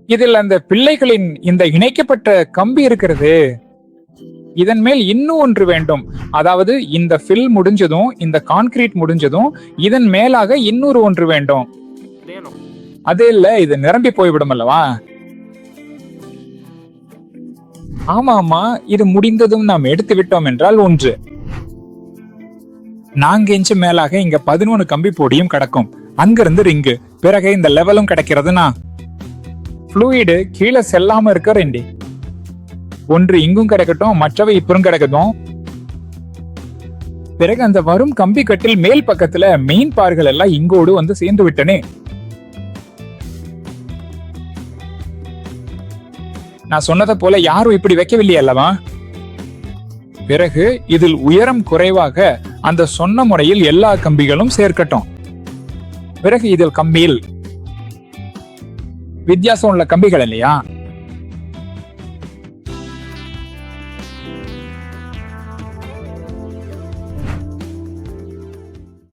இதில் அந்த பிள்ளைகளின் இந்த இணைக்கப்பட்ட கம்பி இருக்கிறது, இதன் மேல் இன்னும் ஒன்று வேண்டும். அதாவது இந்த ஃபில் முடிஞ்சதும், இந்த கான்கிரீட் முடிஞ்சதும் இதன் மேலாக இன்னொரு ஒன்று வேண்டும். அது இல்ல, இது நிரம்பி போய்விடும் அல்லவா? ஆமா, இது முடிந்ததும் நாம் எடுத்து விட்டோம் என்றால் ஒன்று. 4 இன்ச்சு மேலாக இங்க 11 கம்பி போடியும் கிடக்கும். அங்கிருந்து ரிங்கு, பிறகு இந்த லெவலும் கிடைக்கிறதுனா ஃப்ளூயிடு கீழே செல்லாம இருக்க ரெண்டி. ஒன்று இங்கும் கிடைக்கட்டும், மற்றவை இப்புறம் கிடைக்கட்டும். பிறகு அந்த வரும் கம்பி கட்டில் மேல் பக்கத்துல மெயின் பார்கள் எல்லாம் இங்கோடு வந்து சேர்ந்து விட்டனே. நான் சொன்னதை போல யாரும் இப்படி வைக்கவில்லை அல்லவா? பிறகு இதில் உயரம் குறைவாக அந்த சொன்ன முறையில் எல்லா கம்பிகளும் சேர்க்கட்டும். பிறகு இதில் கம்பியில் வித்தியாசம் உள்ள கம்பிகள் இல்லையா?